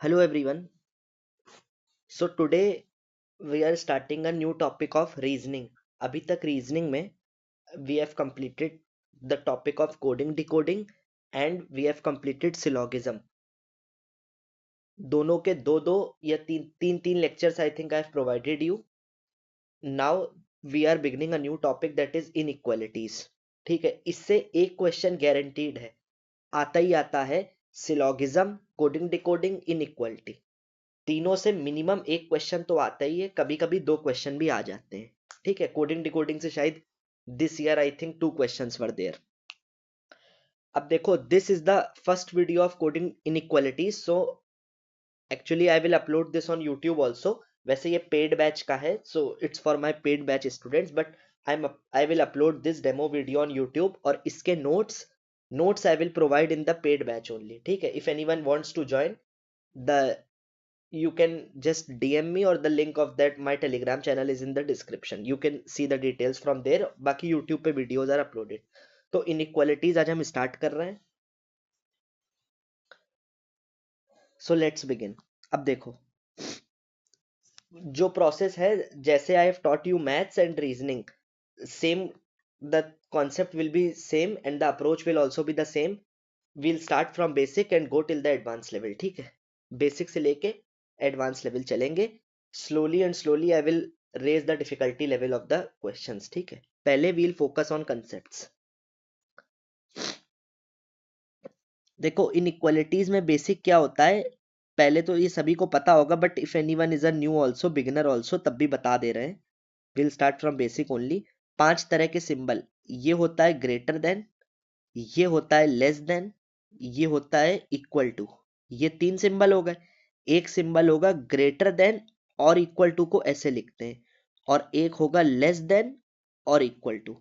Hello everyone. So today we are starting a new topic of reasoning. अभी तक reasoning में we have completed the topic of coding decoding and we have completed syllogism. दोनों के दो दो या तीन तीन तीन lectures I think I have provided you. Now we are beginning a new topic that is inequalities. ठीक है, इससे एक क्वेश्चन गारंटीड है, आता ही आता है. सिलॉगिज्म, कोडिंग डिकोडिंग, इनइक्वालिटी, तीनों से मिनिमम एक क्वेश्चन तो आता ही है. कभी कभी दो क्वेश्चन भी आ जाते हैं. ठीक है, कोडिंग डिकोडिंग से शायद this year I think 2 questions were there. अब देखो, this is the first video of coding inequalities. So actually I will upload this on YouTube also. वैसे ये पेड बैच का है, so it's for my paid batch students, but I will upload this demo video on YouTube. और इसके notes I will provide in the paid batch only. ठीक है, if anyone wants to join, the you can just DM me, or the link of that my telegram channel is in the description. You can see the details from there. बाकी YouTube पे videos are uploaded. तो inequalities आज हम start कर रहे हैं. So let's begin. अब देखो, जो process है, जैसे I have taught you maths and reasoning, same, the concept will be same and the approach will also be the same. We'll start from basic and go till the advanced level. ठीक है, basic से लेके advanced level चलेंगे. Slowly and slowly I will raise the difficulty level of the questions. ठीक है, पहले we'll focus on concepts. देखो, inequalities में basic क्या होता है, पहले तो ये सभी को पता होगा, but if anyone is a new also, beginner also, तब भी बता दे रहे हैं. We'll start from basic only. 5 तरह के सिंबल, ये होता है greater than, ये होता है लेस देन, ये होता है इक्वल टू. ये 3 सिंबल हो गए. एक सिंबल होगा ग्रेटर देन और इक्वल टू को ऐसे लिखते हैं, और एक होगा लेस देन और इक्वल टू.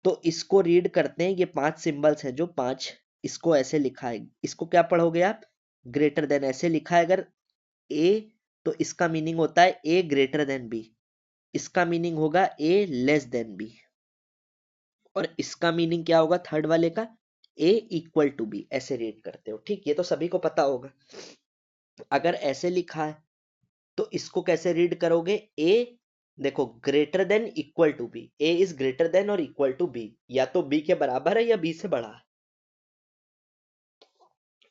तो इसको रीड करते हैं. ये 5 सिंबल्स हैं, जो 5, इसको ऐसे लिखा है. इसको क्या पढ़ोगे आप? ग्रेटर देन ऐसे लिखा है अगर ए, तो इसका मीनिंग होता है ए ग्रेटर देन बी. इसका मीनिंग होगा ए लेस देन बी. और इसका मीनिंग क्या होगा थर्ड वाले का? ए इक्वल टू बी. ऐसे रीड करते हो. ठीक, ये तो सभी को पता होगा. अगर ऐसे लिखा है तो इसको कैसे रीड करोगे? ए, देखो, greater than equal to B. A is greater than और इक्वल टू बी. या तो बी के बराबर है या बी से बड़ा है.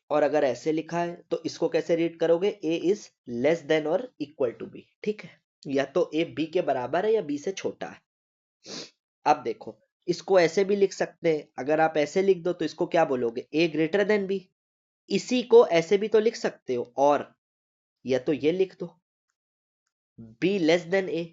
और अगर ऐसे लिखा है तो इसको कैसे रीड करोगे? ए इज लेस देन और इक्वल टू बी. ठीक है, या तो ए बी के बराबर है या बी से छोटा है. अब देखो, इसको ऐसे भी लिख सकते हैं. अगर आप ऐसे लिख दो तो इसको क्या बोलोगे? A greater than B. इसी को ऐसे भी तो लिख सकते हो, और या तो ये लिख दो बी लेस देन ए,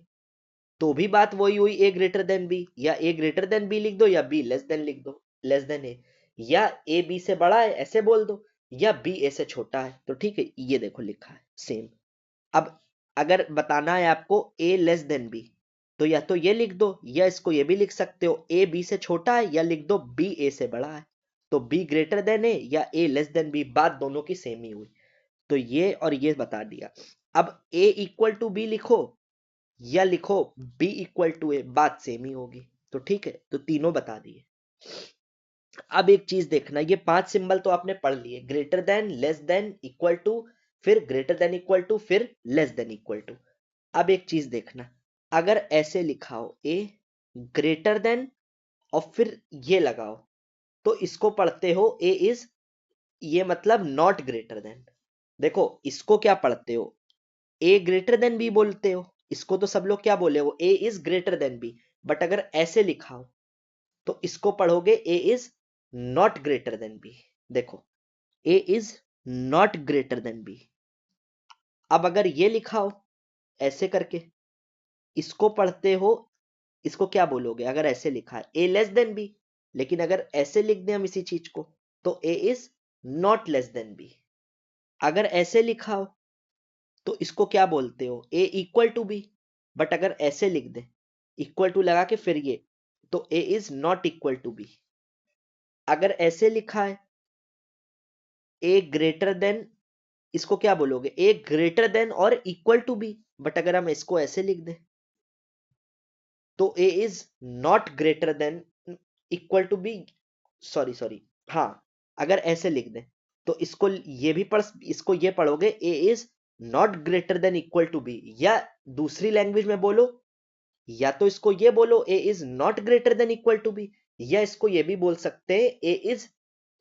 तो भी बात वही हुई, ए ग्रेटर देन बी. या ए ग्रेटर देन बी लिख दो, या बी लेस देन लिख दो, लेस देन ए. या ए बी से बड़ा है ऐसे बोल दो, या बी ए से छोटा है. तो ठीक है, ये देखो लिखा है सेम. अब अगर बताना है आपको ए लेस देन बी, तो या तो ये लिख दो, या इसको ये भी लिख सकते हो, ए बी से छोटा है, या लिख दो बी ए से बड़ा है. तो बी ग्रेटर देन ए या ए लेस देन बी, बात दोनों की सेम ही हुई. तो ये और ये बता दिया. अब ए इक्वल टू बी लिखो या लिखो बी इक्वल टू ए, बात सेम ही होगी. तो ठीक है, तो तीनों बता दिए. अब एक चीज देखना, ये 5 सिंबल तो आपने पढ़ लिए, greater than, less than, equal to, फिर ग्रेटर देन इक्वल टू, फिर लेस देन इक्वल टू. अब एक चीज देखना, अगर ऐसे लिखा हो ए ग्रेटर देन और फिर ये लगाओ, तो इसको पढ़ते हो ए इज, ये मतलब नॉट ग्रेटर देन. देखो, इसको क्या पढ़ते हो? ए ग्रेटर देन बी बोलते हो. इसको तो सब लोग क्या बोले हो? A is greater than B. But अगर ऐसे लिखा हो तो इसको पढ़ोगे A is not greater than B. देखो, A is not greater than B. अब अगर ये लिखा हो ऐसे करके, इसको पढ़ते हो, इसको क्या बोलोगे? अगर ऐसे लिखा है ए लेस देन बी, लेकिन अगर ऐसे लिख दें हम इसी चीज को, तो A is not less than B. अगर ऐसे लिखा हो तो इसको क्या बोलते हो? A equal to B. But अगर ऐसे लिख दे, इक्वल टू लगा के फिर ये, तो A is not equal to B. अगर ऐसे लिखा है ए ग्रेटर देन, इसको क्या बोलोगे? ए ग्रेटर देन और इक्वल टू बी. बट अगर हम इसको ऐसे लिख दें, तो A is not greater than equal to B. Sorry, हाँ, अगर ऐसे लिख दें तो इसको ये भी इसको ये पढ़ोगे A is not greater than equal to B, या दूसरी लैंग्वेज में बोलो, या तो इसको ये बोलो A is not greater than equal to B, या इसको ये भी बोल सकते हैं A is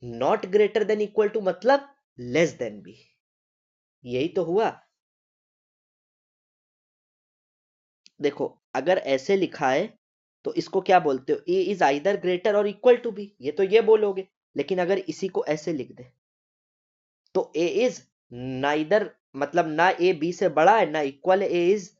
not greater than equal to मतलब लेस देन बी। यही तो हुआ। देखो अगर ऐसे लिखा है तो इसको क्या बोलते हो, ए इज आइदर ग्रेटर और इक्वल टू बी, ये तो ये बोलोगे। लेकिन अगर इसी को ऐसे लिख दे तो ए इज नाइदर, मतलब ना ए बी से बड़ा है ना इक्वल है, A is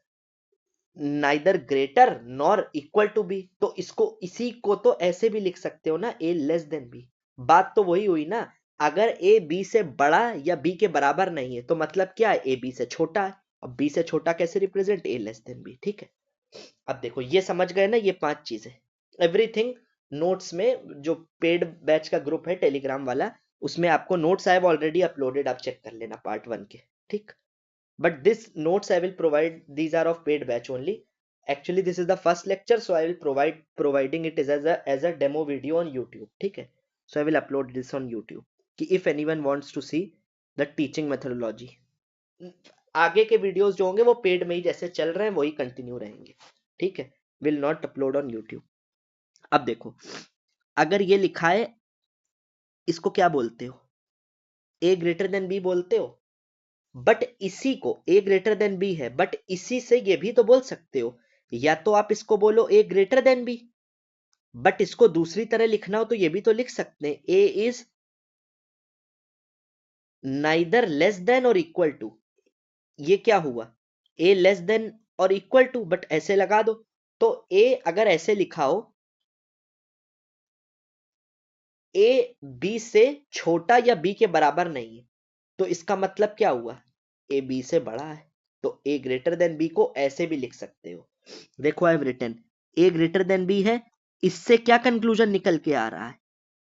neither greater nor equal to B. तो इसको इसी को तो ऐसे भी लिख सकते हो ना, ए लेस देन बी। बात तो वही हुई ना, अगर ए बी से बड़ा या बी के बराबर नहीं है तो मतलब क्या है, ए बी से छोटा है। अब बी से छोटा कैसे रिप्रेजेंट, ए लेस देन बी। ठीक है, अब देखो ये समझ गए ना, ये 5 चीजें एवरीथिंग। नोट्स में जो पेड बैच का ग्रुप है टेलीग्राम वाला, उसमें आपको notes I have already uploaded, आप चेक कर लेना पार्ट 1 के। ठीक, but this notes I will provide, these are of paid batch only. Actually this is the first lecture, so I will providing it as a demo video on YouTube. ठीक है, so I will upload this on YouTube कि if anyone wants to see the teaching methodology, आगे के videos जो होंगे वो paid में ही जैसे चल रहे हैं वही कंटिन्यू रहेंगे। ठीक है, will not upload on YouTube। अब देखो अगर ये लिखा है, इसको क्या बोलते हो, a ग्रेटर देन b बोलते हो। बट इसी को ए ग्रेटर देन बी है, बट इसी से ये भी तो बोल सकते हो, या तो आप इसको बोलो ए ग्रेटर देन बी, बट इसको दूसरी तरह लिखना हो तो ये भी तो लिख सकते हैं A is neither less than और इक्वल टू। ये क्या हुआ, ए लेस देन और इक्वल टू, बट ऐसे लगा दो। तो ए अगर ऐसे लिखा हो ए बी से छोटा या बी के बराबर नहीं है, तो इसका मतलब क्या हुआ, ए बी से बड़ा है। तो ए ग्रेटर देन बी को ऐसे भी लिख सकते हो। देखो I have written A greater than B है, इससे क्या कंक्लूजन निकल के आ रहा है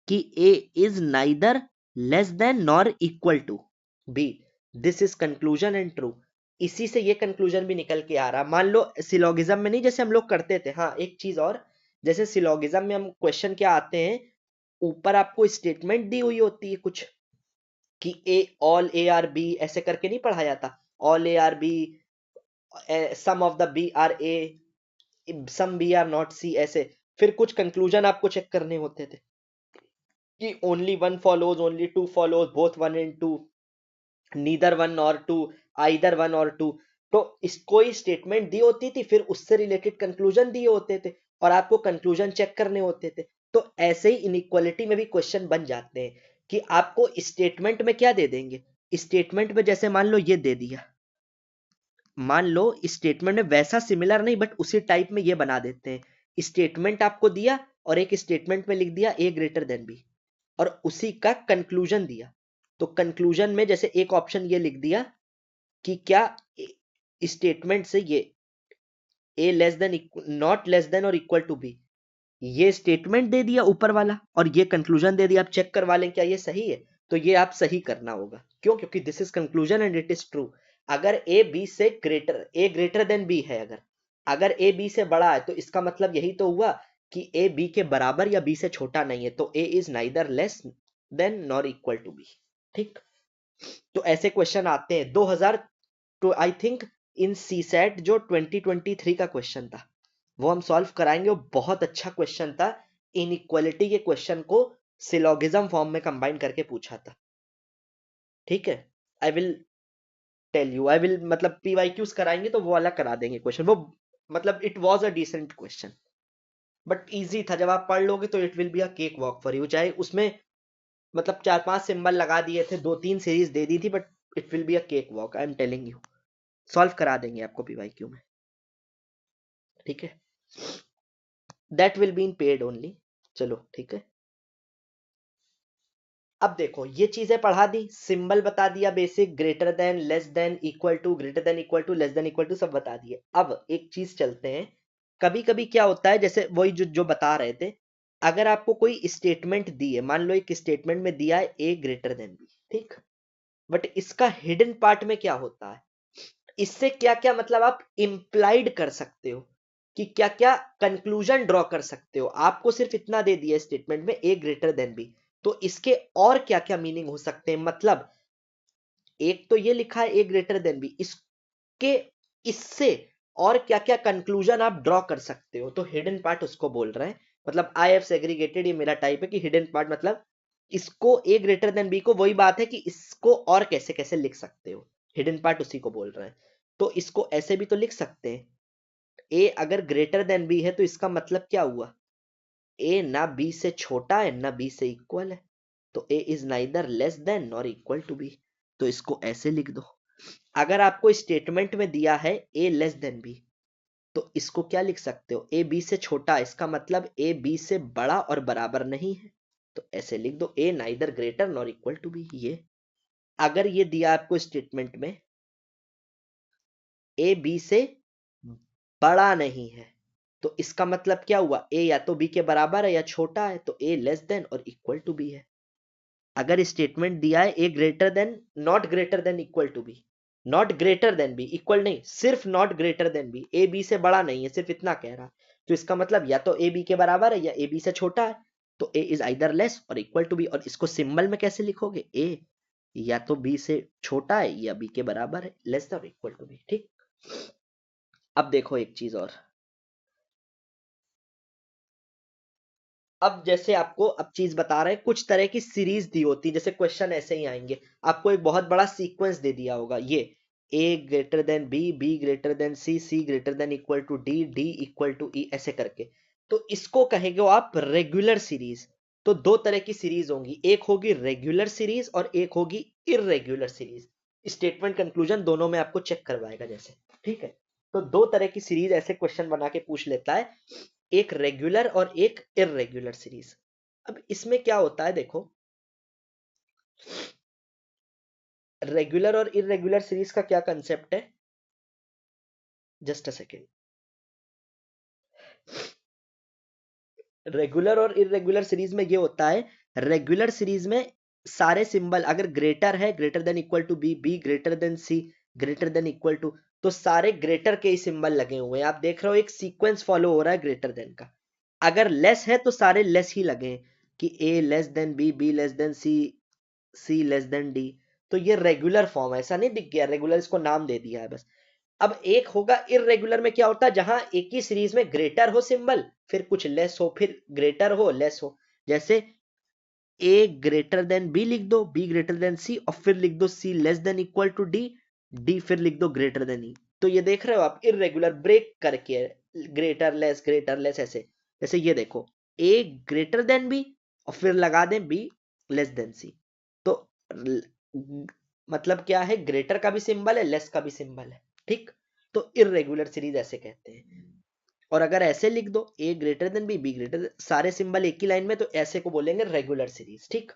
कि A is neither less than nor equal to B. This is conclusion and true. इसी से ये कंक्लूजन भी निकल के आ रहा। मान लो सिलोगिज्म में नहीं जैसे हम लोग करते थे, हाँ एक चीज और, जैसे सिलोगिज्म में हम क्वेश्चन क्या आते हैं, ऊपर आपको स्टेटमेंट दी हुई होती है कुछ कि A all A are B, ऐसे करके नहीं पढ़ाया था, all A are B, some of the B are A, some B are not C, ऐसे। फिर कुछ कंक्लूजन आपको चेक करने होते थे कि only one follows, only two follows, both one and two, neither one or two, either one or two. तो इसको ही स्टेटमेंट दी होती थी, फिर उससे रिलेटेड कंक्लूजन दिए होते थे और आपको कंक्लूजन चेक करने होते थे। तो ऐसे ही इनइक्वालिटी में भी क्वेश्चन बन जाते हैं कि आपको स्टेटमेंट में क्या दे देंगे, स्टेटमेंट में जैसे मान लो ये दे दिया, मान लो स्टेटमेंट में वैसा सिमिलर नहीं बट उसी टाइप में ये बना देते हैं, स्टेटमेंट आपको दिया और एक स्टेटमेंट में लिख दिया ए ग्रेटर देन बी और उसी का कंक्लूजन दिया। तो कंक्लूजन में जैसे एक ऑप्शन ये लिख दिया कि क्या स्टेटमेंट से ये A less than, not less than और इक्वल टू बी, ये स्टेटमेंट दे दिया ऊपर वाला और ये कंक्लूजन दे दिया। आप चेक करवा लें क्या ये सही है, तो ये आप सही करना होगा। क्यों, क्योंकि this is conclusion and it is true. अगर ए बी से ग्रेटर, ए ग्रेटर देन बी है, अगर ए बी से बड़ा है तो इसका मतलब यही तो हुआ कि ए बी के बराबर या बी से छोटा नहीं है, तो A is neither less than nor equal to B. ठीक, तो ऐसे क्वेश्चन आते हैं 2000 तो आई थिंक इन सीसेट जो 2023 का क्वेश्चन था वो हम सॉल्व कराएंगे। वो बहुत अच्छा क्वेश्चन था, इनइक्वालिटी के क्वेश्चन को सिलोगिज्म फॉर्म में कंबाइन करके पूछा था। ठीक है, I will tell you, I will मतलब पीवाईक्यूज कराएंगे तो वो वाला करा देंगे क्वेश्चन। वो मतलब it was a decent question but easy था, जब आप पढ़ लोगे तो it will be a cake walk for you. चाहे उसमें मतलब 4-5 सिंबल लगा दिए थे, 2-3 सीरीज दे दी थी, but it will be a cake walk, I am telling you. Solve करा देंगे आपको पीवाईक्यू में। ठीक है, that will be in paid only. चलो ठीक है, अब देखो ये चीजें पढ़ा दी, सिंबल बता दिया basic, greater than, less than, equal to, greater than equal to, less than equal to, सब बता दिए। अब एक चीज चलते हैं, कभी कभी क्या होता है जैसे वही जो बता रहे थे, अगर आपको कोई स्टेटमेंट दी है, मान लो एक स्टेटमेंट में दिया है ए ग्रेटर देन बी, ठीक, बट इसका हिडन पार्ट में क्या होता है, इससे क्या क्या मतलब आप इंप्लाइड कर सकते हो कि क्या क्या कंक्लूजन ड्रॉ कर सकते हो। आपको सिर्फ इतना दे दिया स्टेटमेंट में ए ग्रेटर देन बी, तो इसके और क्या क्या मीनिंग हो सकते हैं, मतलब एक तो ये लिखा है ए ग्रेटर देन बी, इसके इससे और क्या क्या कंक्लूजन आप ड्रॉ कर सकते हो, तो हिडन पार्ट उसको बोल रहे हैं। मतलब आई हैव सेग्रीगेटेड, ये मेरा टाइप है कि हिडन पार्ट मतलब इसको ए ग्रेटर देन बी को, वही बात है कि इसको और कैसे कैसे लिख सकते हो, हिडन पार्ट उसी को बोल रहे हैं। तो इसको ऐसे भी तो लिख सकते हैं, ए अगर ग्रेटर देन बी है तो इसका मतलब क्या हुआ, ए ना बी से छोटा है ना बी से इक्वल है, तो A is neither less than nor equal to B, तो इसको ऐसे लिख दो। अगर आपको स्टेटमेंट में दिया है ए लेस देन बी, तो इसको क्या लिख सकते हो, ए बी से छोटा, इसका मतलब ए बी से बड़ा और बराबर नहीं है, तो ऐसे लिख दो A neither greater nor equal to B. ये अगर ये दिया आपको स्टेटमेंट में ए बी से बड़ा नहीं है, तो इसका मतलब क्या हुआ, ए या तो बी के बराबर है या छोटा है, तो ए लेस देन और इक्वल टू बी है। अगर स्टेटमेंट दिया है A greater than, not greater than equal to B, not greater than B, equal नहीं, सिर्फ not greater than B, A B से बड़ा नहीं है, सिर्फ इतना कह रहा, तो इसका मतलब या तो ए बी के बराबर है या ए बी से छोटा है, तो ए इज आइदर लेस और इक्वल टू बी। और इसको सिंबल में कैसे लिखोगे, ए या तो बी से छोटा है या बी के बराबर है, लेस और इक्वल टू बी। ठीक, अब देखो एक चीज और, अब जैसे आपको अब चीज बता रहे हैं, कुछ तरह की सीरीज दी होती है, जैसे क्वेश्चन ऐसे ही आएंगे, आपको एक बहुत बड़ा सीक्वेंस दे दिया होगा, ये A greater than B, B greater than C, C greater than equal to D, D equal to E, ऐसे करके, तो इसको कहेंगे आप रेगुलर सीरीज। तो दो तरह की सीरीज होंगी, एक होगी रेगुलर सीरीज और एक होगी इररेगुलर सीरीज। स्टेटमेंट कंक्लूजन दोनों में आपको चेक करवाएगा जैसे, ठीक है। तो दो तरह की सीरीज ऐसे क्वेश्चन बना के पूछ लेता है, एक रेगुलर और एक इररेगुलर सीरीज। अब इसमें क्या होता है देखो, रेगुलर और इररेगुलर सीरीज का क्या कंसेप्ट है, जस्ट अ सेकेंड। रेगुलर और इररेगुलर सीरीज में ये होता है, रेगुलर सीरीज में सारे सिंबल अगर ग्रेटर है, greater than equal to B, B greater than C, greater than equal to, तो सारे ग्रेटर के ही सिंबल लगे हुए हैं, आप देख रहे हो एक सीक्वेंस फॉलो हो रहा है ग्रेटर देन का। अगर लेस है तो सारे लेस ही लगे हैं, कि A less than B, B less than C, C less than D, तो ये रेगुलर फॉर्म है, ऐसा नहीं दिख गया रेगुलर, इसको नाम दे दिया है बस। अब एक होगा इररेगुलर में, क्या होता है जहां एक ही सीरीज में ग्रेटर हो सिंबल, फिर कुछ लेस हो, फिर ग्रेटर हो लेस हो, जैसे ए ग्रेटर देन बी लिख दो, बी ग्रेटर देन सी, और फिर लिख दो C less than equal to D, D फिर लिख दो ग्रेटर देन ई। तो ये देख रहे हो आप इररेगुलर ब्रेक करके, ग्रेटर लेस ऐसे, जैसे ये देखो ए ग्रेटर देन बी और फिर लगा दें बी लेस देन सी, तो मतलब क्या है, ग्रेटर का भी सिंबल है लेस का भी सिंबल है, ठीक। तो इररेगुलर सीरीज ऐसे कहते हैं। और अगर ऐसे लिख दो A greater than B, B greater, सारे सिंबल एक ही लाइन में, तो ऐसे को बोलेंगे रेगुलर सीरीज, ठीक।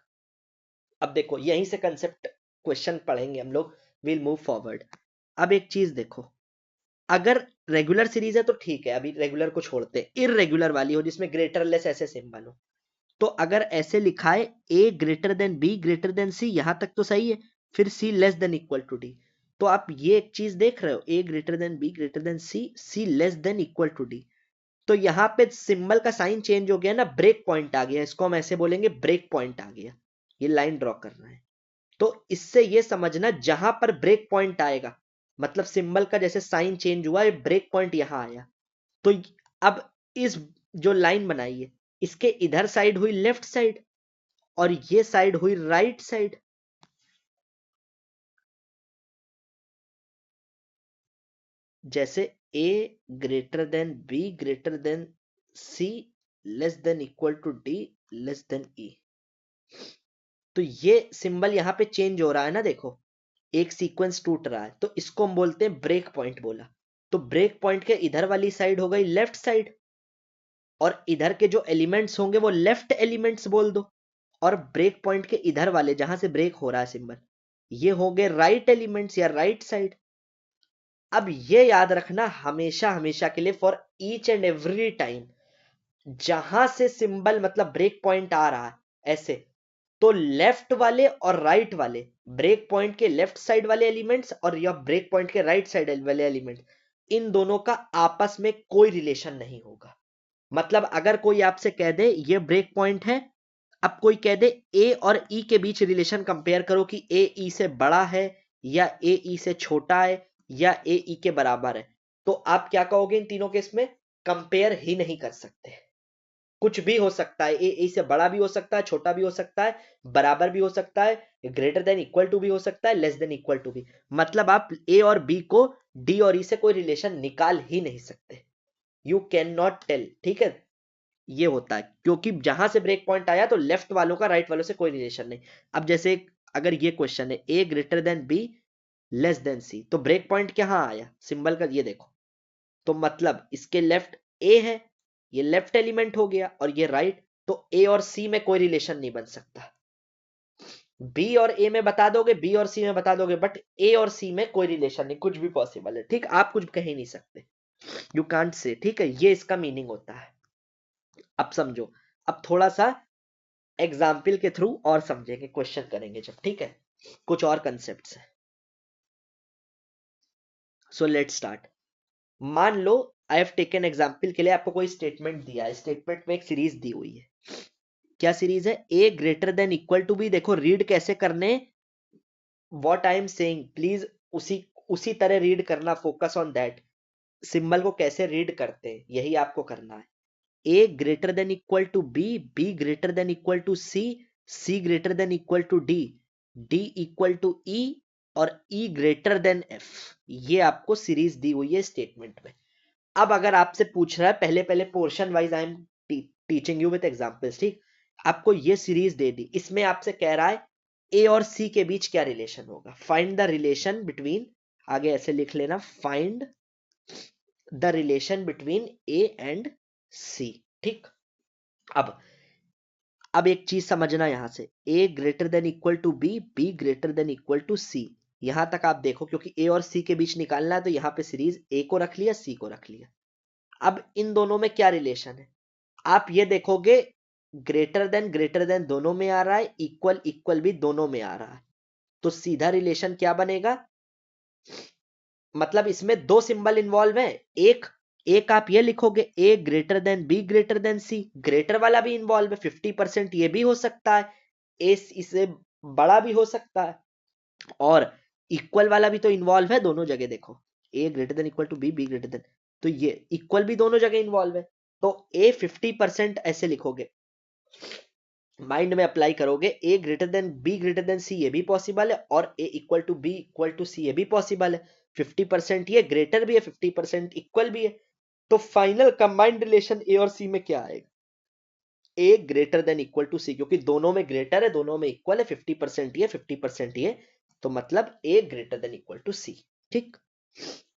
अब देखो यहीं से कंसेप्ट क्वेश्चन पढ़ेंगे हम लोग, विल मूव फॉरवर्ड। अब एक चीज देखो, अगर रेगुलर सीरीज है तो ठीक है, अभी रेगुलर को छोड़ते हैं, इररेगुलर वाली हो जिसमें ग्रेटर लेस ऐसे सिंबल हो, तो अगर ऐसे लिखा है A greater than B greater than C, यहां तक तो सही है, फिर C less than equal to D, तो आप ये एक चीज देख रहे हो, A greater than B greater than C, C less than equal to D, तो यहाँ पे सिंबल का साइन चेंज हो गया ना, ब्रेक पॉइंट आ गया, इसको हम ऐसे बोलेंगे ब्रेक पॉइंट आ गया, ये लाइन ड्रॉ करना है। तो इससे ये समझना, जहां पर ब्रेक पॉइंट आएगा, मतलब सिंबल का जैसे साइन चेंज हुआ, ब्रेक पॉइंट यहां आया, तो अब इस जो लाइन बनाई है, इसके इधर साइड हुई लेफ्ट साइड और ये साइड हुई राइट साइड, जैसे A greater than B greater than C less than equal to D less than E, तो ये सिंबल यहां पे चेंज हो रहा है ना, देखो एक सीक्वेंस टूट रहा है, तो इसको हम बोलते हैं ब्रेक पॉइंट बोला, तो ब्रेक पॉइंट के इधर वाली साइड हो गई लेफ्ट साइड, और इधर के जो एलिमेंट्स होंगे वो लेफ्ट एलिमेंट्स बोल दो, और ब्रेक पॉइंट के इधर वाले जहां से ब्रेक हो रहा है सिंबल, ये हो गए राइट एलिमेंट्स या राइट साइड। अब ये याद रखना हमेशा हमेशा के लिए, for each and every time, जहां से सिंबल मतलब ब्रेक पॉइंट आ रहा है ऐसे, तो लेफ्ट वाले और राइट वाले, ब्रेक पॉइंट के लेफ्ट साइड वाले एलिमेंट्स और या ब्रेक पॉइंट के राइट साइड वाले एलिमेंट्स, इन दोनों का आपस में कोई रिलेशन नहीं होगा। मतलब अगर कोई आपसे कह दे ये ब्रेक पॉइंट है, अब कोई कह दे ए और ई के बीच रिलेशन कंपेयर करो कि ए ई से बड़ा है या ए ई से छोटा है या ए ई के बराबर है, तो आप क्या कहोगे इन तीनों केस में? कंपेयर ही नहीं कर सकते। कुछ भी हो सकता है, ए ई से बड़ा भी हो सकता है, छोटा भी हो सकता है, बराबर भी हो सकता है, ग्रेटर देन इक्वल टू भी हो सकता है, लेस देन इक्वल टू भी। मतलब आप ए और बी को डी और ई से कोई रिलेशन निकाल ही नहीं सकते। यू कैन नॉट टेल, ठीक है? ये होता है क्योंकि जहां से ब्रेक पॉइंट आया तो लेफ्ट वालों का राइट वालों से कोई रिलेशन नहीं। अब जैसे अगर ये क्वेश्चन है A greater than B less than C, तो ब्रेक पॉइंट कहां आया? सिंबल का ये देखो, तो मतलब इसके लेफ्ट ए है, ये लेफ्ट एलिमेंट हो गया और ये राइट, तो ए और सी में कोई रिलेशन नहीं बन सकता। बी और ए में बता दोगे, बी और सी में बता दोगे, बट ए और सी में कोई रिलेशन नहीं, कुछ भी पॉसिबल है, ठीक? आप कुछ कह ही नहीं सकते, यू कांट से, ठीक है? ये इसका मीनिंग होता है। अब समझो, अब थोड़ा सा एग्जाम्पल के थ्रू और समझेंगे, क्वेश्चन करेंगे जब, ठीक है? कुछ और कंसेप्ट्स है। So let start. मान लो आई हैव टेकन एग्जाम्पल के लिए आपको कोई स्टेटमेंट दिया है, स्टेटमेंट में एक सीरीज दी हुई है। क्या सीरीज है? A greater than equal to B. देखो रीड कैसे करने, what I am saying please उसी उसी तरह रीड करना, फोकस ऑन दैट। सिंबल को कैसे रीड करते हैं यही आपको करना है। A greater than equal to B, B greater than equal to C, C greater than equal to D, D equal to E और ई ग्रेटर देन एफ। ये आपको सीरीज दी हुई है स्टेटमेंट में। अब अगर आपसे पूछ रहा है, पहले पहले portion wise I am teaching you with examples, ठीक? आपको ये सीरीज दे दी, इसमें आपसे कह रहा है ए और सी के बीच क्या रिलेशन होगा? फाइंड द रिलेशन बिटवीन, आगे ऐसे लिख लेना, find the relation between A and C, ठीक? अब एक चीज समझना यहां से, a greater than equal to B, B greater than equal to C. यहां तक आप देखो, क्योंकि a और c के बीच निकालना है तो यहां पे सीरीज a को रख लिया, c को रख लिया। अब इन दोनों में क्या रिलेशन है? आप ये देखोगे, ग्रेटर देन दोनों में आ रहा है, इक्वल इक्वल भी दोनों में आ रहा है, तो सीधा रिलेशन क्या बनेगा? मतलब इसमें दो सिंबल इन्वॉल्व है, एक आप ये लिखोगे A greater than B greater than C, greater वाला भी इन्वॉल्व है, 50% ये भी हो सकता है, ए इससे बड़ा भी हो सकता है, और इक्वल वाला भी तो इन्वॉल्व है दोनों जगह। देखो A greater than equal to B, B greater than, तो ये इक्वल भी दोनों जगह इन्वॉल्व है, तो ए 50% ऐसे लिखोगे, माइंड में अप्लाई करोगे, A greater than B greater than C ये भी पॉसिबल है, और A equal to B equal to C ये भी पॉसिबल है। 50% ये ग्रेटर भी है, 50% इक्वल भी है, तो फाइनल कंबाइंड रिलेशन ए और सी में क्या आएगा? ए ग्रेटर देन इक्वल टू सी, क्योंकि दोनों में ग्रेटर है, दोनों में इक्वल है, 50% ये 50% ये, तो मतलब ए ग्रेटर देन इक्वल टू सी, ठीक?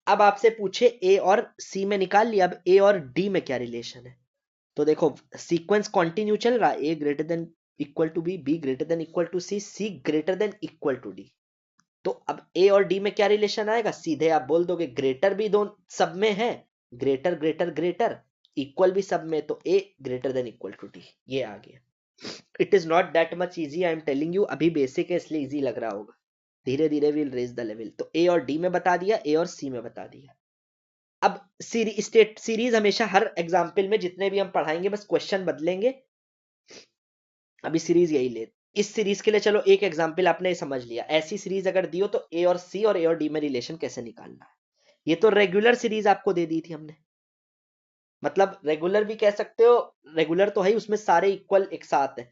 अब आपसे पूछे ए और सी में निकाल लिया, अब ए और डी में क्या रिलेशन है? तो देखो सीक्वेंस कंटिन्यू चल रहा है, A greater than equal to B, B greater than equal to C, C greater than equal to D. तो अब ए और डी में क्या रिलेशन आएगा? सीधे आप बोल दोगे, ग्रेटर भी दोनों सब में है, ग्रेटर ग्रेटर ग्रेटर, इक्वल भी सब में, तो A greater than equal to D, ये आ गया। It is not that much easy, I am telling you, अभी बेसिक है इसलिए इजी लग रहा होगा, धीरे धीरे विल रेज द लेवल। तो ए और डी में बता दिया, ए और सी में बता दिया। अब सीरीज हमेशा हर एग्जाम्पल में जितने भी हम पढ़ाएंगे बस क्वेश्चन बदलेंगे, अभी सीरीज यही ले। इस सीरीज के लिए चलो एक एग्जाम्पल आपने समझ लिया, ऐसी सीरीज अगर दी हो तो ए और सी और ए और डी में रिलेशन कैसे निकालना है। ये तो रेगुलर सीरीज आपको दे दी थी हमने, मतलब रेगुलर भी कह सकते हो, रेगुलर तो है ही, उसमें सारे इक्वल एक साथ है।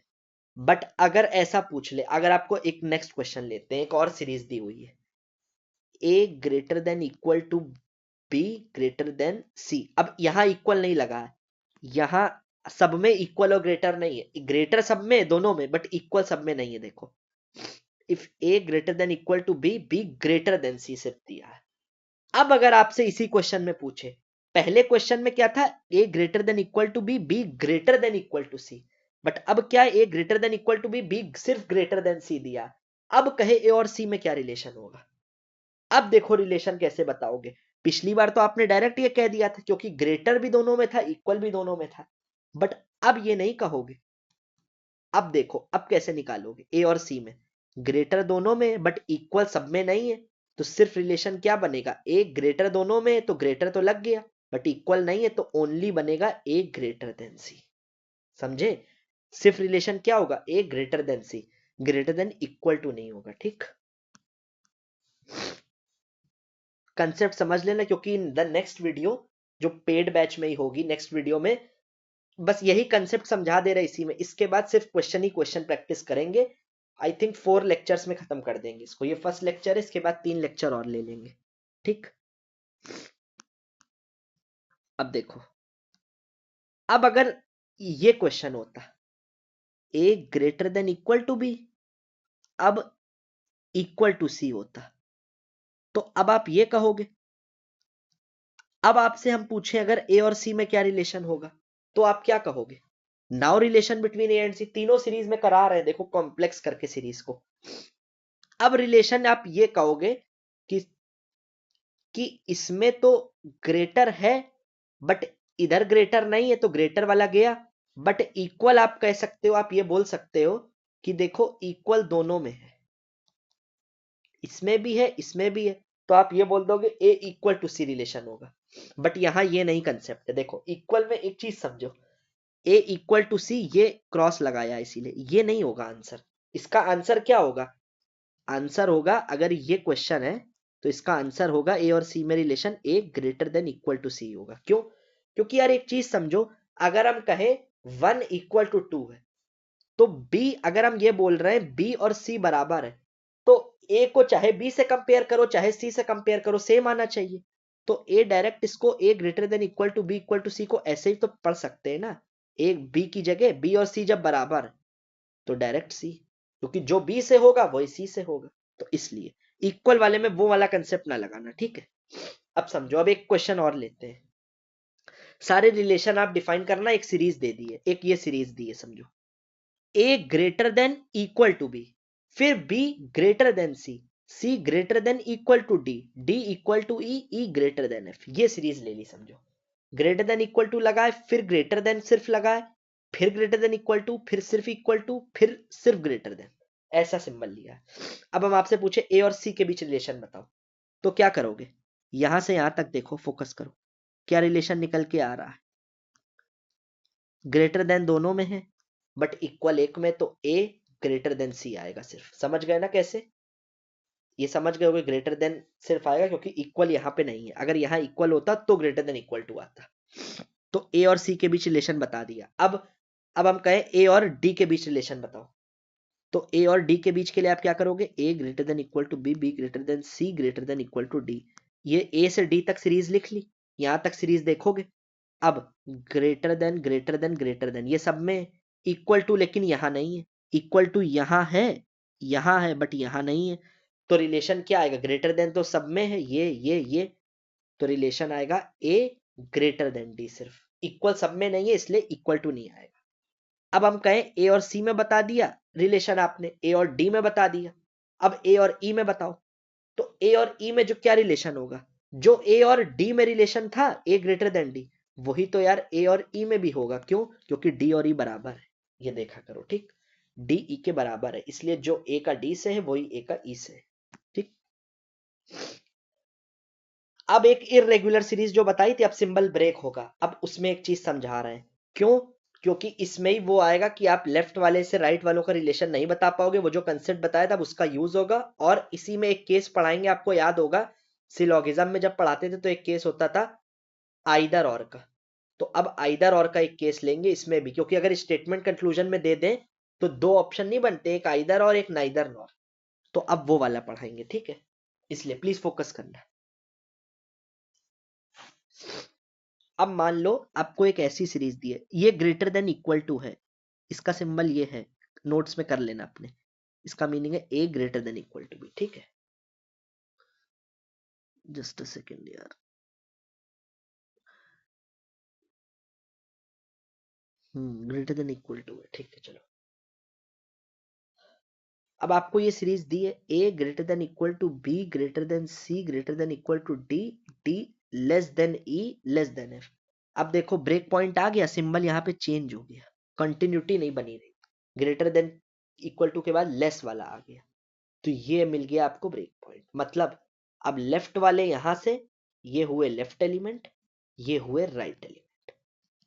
बट अगर ऐसा पूछ ले, अगर आपको एक नेक्स्ट क्वेश्चन लेते हैं, एक और सीरीज दी हुई है, A greater than equal to B greater than C. अब यहां इक्वल नहीं लगा है, यहां सब में इक्वल और ग्रेटर नहीं है, ग्रेटर सब में दोनों में, बट इक्वल सब में नहीं है। देखो if A greater than equal to B, B greater than C सिर्फ दिया है। अब अगर आपसे इसी क्वेश्चन में पूछे, पहले क्वेश्चन में क्या था? A greater than equal to B, B greater than equal to C, but अब क्या? A greater than equal to B, B सिर्फ ग्रेटर देन सी दिया। अब कहे ए और सी में क्या रिलेशन होगा? अब देखो रिलेशन कैसे बताओगे। पिछली बार तो आपने डायरेक्ट ये कह दिया था, क्योंकि ग्रेटर भी दोनों में था, इक्वल भी दोनों में था, बट अब ये नहीं कहोगे। अब देखो अब कैसे निकालोगे, ए और सी में ग्रेटर दोनों में बट इक्वल सब में नहीं है, तो सिर्फ रिलेशन क्या बनेगा? ए ग्रेटर दोनों में, तो ग्रेटर तो लग गया, बट इक्वल नहीं है, तो ओनली बनेगा ए ग्रेटर देन सी। समझे? सिर्फ रिलेशन क्या होगा, A greater than C, greater than equal to नहीं होगा। ठीक, कंसेप्ट समझ लेना, क्योंकि इन द नेक्स्ट वीडियो जो पेड बैच में ही होगी, नेक्स्ट वीडियो में बस यही कंसेप्ट समझा दे रहे इसी में, इसके बाद सिर्फ क्वेश्चन ही क्वेश्चन प्रैक्टिस करेंगे। आई थिंक 4 लेक्चर्स में खत्म कर देंगे इसको, ये फर्स्ट लेक्चर है, इसके बाद 3 लेक्चर और ले लेंगे। ठीक, अब देखो, अब अगर ये क्वेश्चन होता A greater than equal to B, अब इक्वल टू सी होता, तो अब आप ये कहोगे, अब आपसे हम पूछें अगर ए और सी में क्या रिलेशन होगा, तो आप क्या कहोगे, now relation between A and C, तीनों सीरीज में करा रहे हैं, देखो कॉम्प्लेक्स करके सीरीज को। अब रिलेशन आप ये कहोगे कि इसमें तो ग्रेटर है, बट इधर ग्रेटर नहीं है, तो ग्रेटर वाला गया, बट इक्वल आप कह सकते हो, आप ये बोल सकते हो कि देखो इक्वल दोनों में है, इसमें भी है इसमें भी है, तो आप ये बोल दोगे ए इक्वल टू सी रिलेशन होगा। बट यहां ये नहीं कंसेप्ट है, देखो इक्वल में एक चीज समझो, ए इक्वल टू सी ये क्रॉस लगाया इसीलिए, ये नहीं होगा आंसर। इसका आंसर क्या होगा, आंसर होगा, अगर ये क्वेश्चन है तो इसका आंसर होगा ए और सी में relation A greater than equal to C होगा। क्यों, क्योंकि यार एक चीज समझो, अगर हम कहें 1 इक्वल टू 2 है, तो बी, अगर हम ये बोल रहे हैं बी और सी बराबर है, तो ए को चाहे बी से कंपेयर करो चाहे सी से कंपेयर करो, सेम आना चाहिए। तो ए डायरेक्ट इसको A greater than equal to B equal to C को ऐसे ही तो पढ़ सकते हैं ना, ए बी की जगह, बी और सी जब बराबर है तो डायरेक्ट सी, क्योंकि जो बी से होगा वही सी से होगा, तो इसलिए इक्वल वाले में वो वाला कंसेप्ट ना लगाना। ठीक है, अब समझो, अब एक क्वेश्चन और लेते हैं, सारे रिलेशन आप डिफाइन करना, एक सीरीज दे दी है, एक ये सीरीज दी है, समझो A greater than equal to B, फिर B greater than C, C greater than equal to D, D equal to E, E greater than F, ये सीरीज ले ली समझो। ग्रेटर देन इक्वल टू लगाए, फिर ग्रेटर देन सिर्फ लगाए, फिर ग्रेटर देन इक्वल टू, फिर सिर्फ इक्वल टू, फिर सिर्फ ग्रेटर देन, ऐसा सिंबल लिया है। अब हम आपसे पूछे ए और सी के बीच रिलेशन बताओ, तो क्या करोगे, यहां से यहां तक देखो, फोकस करो, क्या रिलेशन निकल के आ रहा है, ग्रेटर देन दोनों में है, बट इक्वल एक में, तो ए ग्रेटर देन सी आएगा सिर्फ। समझ गए ना कैसे, ये समझ गए होगे, ग्रेटर देन सिर्फ आएगा क्योंकि इक्वल यहाँ पे नहीं है, अगर यहाँ इक्वल होता तो ग्रेटर देन इक्वल टू आता। तो ए और सी के बीच रिलेशन बता दिया। अब हम कहें ए और डी के बीच रिलेशन बताओ, तो ए और डी के बीच के लिए आप क्या करोगे, A greater than equal to B, B greater than C, greater than equal to D, ये ए से डी तक सीरीज लिख ली, यहां तक सीरीज देखोगे। अब greater then greater than greater than, ये सब में इक्वल टू, लेकिन यहां नहीं है, इक्वल टू यहां है बट यहां नहीं है, तो रिलेशन क्या आएगा, ग्रेटर देन तो सब में है, ये, तो रिलेशन आएगा ए ग्रेटर देन डी, सिर्फ इक्वल सब में नहीं है इसलिए इक्वल टू नहीं आएगा। अब हम कहें ए और सी में बता दिया रिलेशन आपने, ए और डी में बता दिया, अब ए और ई में बताओ, तो ए और ई में जो क्या रिलेशन होगा, जो ए और डी में रिलेशन था ए ग्रेटर देन डी, वही तो यार ए और ई में भी होगा। क्यों, क्योंकि डी और ई बराबर है, ये देखा करो। ठीक, डी ई के बराबर है, इसलिए जो ए का डी से है वही ए का ई से है। ठीक, अब एक इररेगुलर सीरीज जो बताई थी, अब सिंबल ब्रेक होगा, अब उसमें एक चीज समझा रहे हैं। क्यों, क्योंकि इसमें ही वो आएगा कि आप लेफ्ट वाले से राइट वालों का रिलेशन नहीं बता पाओगे, वो जो कंसेप्ट बताया था उसका यूज होगा, और इसी में एक केस पढ़ाएंगे, आपको याद होगा सिलोगिज्म में जब पढ़ाते थे तो एक केस होता था आइदर और का, तो अब आइदर और का एक केस लेंगे इसमें भी, क्योंकि अगर स्टेटमेंट कंक्लूजन में दे दें तो दो ऑप्शन नहीं बनते, एक आइदर और एक नाइदर नॉर, तो अब वो वाला पढ़ाएंगे। ठीक है, इसलिए प्लीज फोकस करना। अब मान लो आपको एक ऐसी सीरीज दी है, ये ग्रेटर देन इक्वल टू है, इसका सिंबल ये है, नोट्स में कर लेना अपने, इसका मीनिंग है A greater than equal to B. ठीक है, जस्ट अ सेकेंड यार, ग्रेटर देन इक्वल टू है। ठीक है, चलो, अब आपको ये सीरीज दी है, A greater than equal to B greater than C greater than equal to D, D less than E less than F. अब देखो ब्रेक पॉइंट आ गया, सिंबल यहाँ पे चेंज हो गया, कंटिन्यूटी नहीं बनी रही, ग्रेटर देन इक्वल टू के बाद लेस वाला आ गया, तो ये मिल गया आपको ब्रेक पॉइंट। मतलब अब लेफ्ट वाले यहां से ये हुए लेफ्ट एलिमेंट, ये हुए राइट एलिमेंट,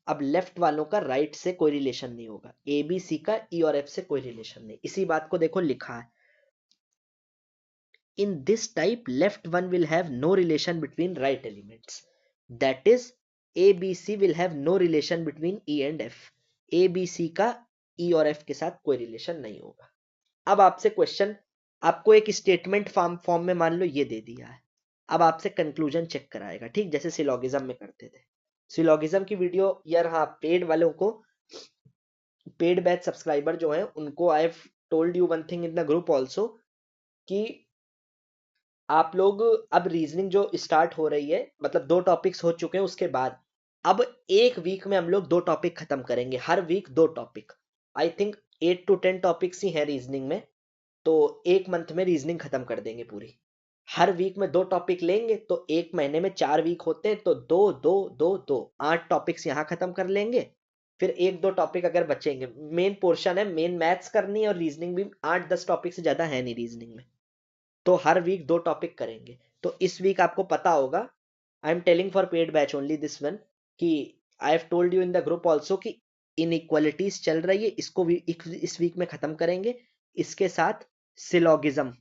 अब लेफ्ट वालों का राइट से कोई रिलेशन नहीं होगा, ए बी सी का ई और एफ से कोई रिलेशन नहीं। इसी बात को देखो लिखा है, in this type left one will have no relation between right elements, that is a b c will have no relation between e and f, a b c का e और f के साथ कोई रिलेशन नहीं होगा। अब आपसे question, आपको एक स्टेटमेंट फॉर्म में मान लो ये दे दिया है, अब आपसे कंक्लूजन चेक कराएगा, ठीक, जैसे सिलोगिज्म में करते थे। सिलोगिज्म की वीडियो यार, हाँ, पेड वालों को, पेड बैच सब्सक्राइबर जो है उनको आई have told you one thing in the group also, कि आप लोग अब रीजनिंग जो स्टार्ट हो रही है, मतलब 2 टॉपिक्स हो चुके हैं, उसके बाद अब एक वीक में हम लोग 2 टॉपिक खत्म करेंगे, हर week 2 topic. I think 8 to 10 topics ही हैं रीजनिंग में, तो एक मंथ में रीजनिंग खत्म कर देंगे पूरी। हर वीक में 2 टॉपिक लेंगे, तो एक महीने में 4 वीक होते हैं, तो 2 2 2 2 8 टॉपिक्स यहाँ खत्म कर लेंगे। फिर 1-2 टॉपिक अगर बचेंगे, मेन पोर्शन है, मेन मैथ्स करनी है, और रीजनिंग भी 8-10 टॉपिक से ज्यादा है नहीं रीजनिंग में, तो हर वीक 2 टॉपिक करेंगे। तो इस वीक आपको पता होगा, I am telling for paid batch only this one, कि I have told you in the group also कि इनइक्वालिटीज चल रही है, इसको भी इस वीक में खत्म करेंगे। इसके साथ सिलोगिज्म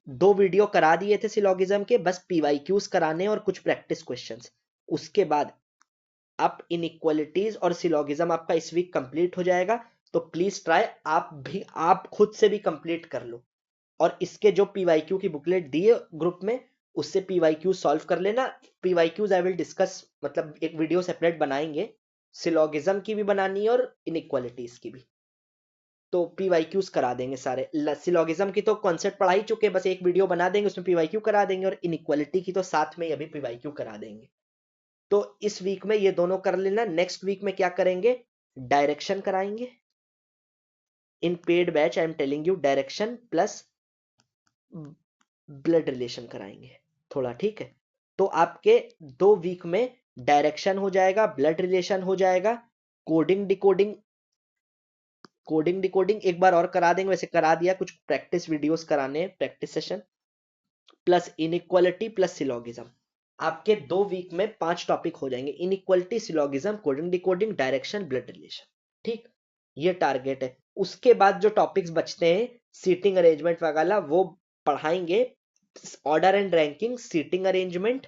2 वीडियो करा दिए थे सिलोगिज्म के, बस पीवाईक्यूज कराने और कुछ प्रैक्टिस क्वेश्चंस। उसके बाद अब इनइक्वालिटीज और सिलोगिज्म आपका इस वीक कंप्लीट हो जाएगा, तो प्लीज ट्राई, आप खुद से भी कंप्लीट कर लो, और इसके जो पीवाईक्यू की बुकलेट दी है ग्रुप में, उससे पीवाईक्यू सॉल्व कर लेना। पीवाईक्यूज आई विल डिस्कस, मतलब एक वीडियो सेपरेट बनाएंगे, सिलोगिज्म की भी बनानी है और इनइक्वालिटीज की भी, तो पीवाईक्यूज करा देंगे सारे। सिलोगिज्म की तो कॉन्सेप्ट पढ़ा ही चुके, बस एक वीडियो बना देंगे, उसमें पीवाईक्यू करा देंगे, और इनइक्वालिटी की तो साथ में अभी पीवाईक्यू करा देंगे। तो इस वीक में ये दोनों कर लेना। नेक्स्ट वीक में क्या करेंगे, डायरेक्शन कराएंगे। In paid batch I am telling you, direction plus blood relation कराएंगे थोड़ा, ठीक है। तो आपके 2 वीक में डायरेक्शन हो जाएगा, ब्लड रिलेशन हो जाएगा, कोडिंग डिकोडिंग एक बार और करा देंगे, वैसे करा दिया, कुछ प्रैक्टिस वीडियोस कराने, practice session, plus inequality plus syllogism. आपके 2 वीक में 5 टॉपिक हो जाएंगे, inequality, syllogism, coding decoding, direction, blood relation, ठीक, ये टारगेट है। उसके बाद जो टॉपिक्स बचते हैं, सीटिंग अरेंजमेंट वगैरह, वो पढ़ाएंगे। Order and ranking, seating arrangement,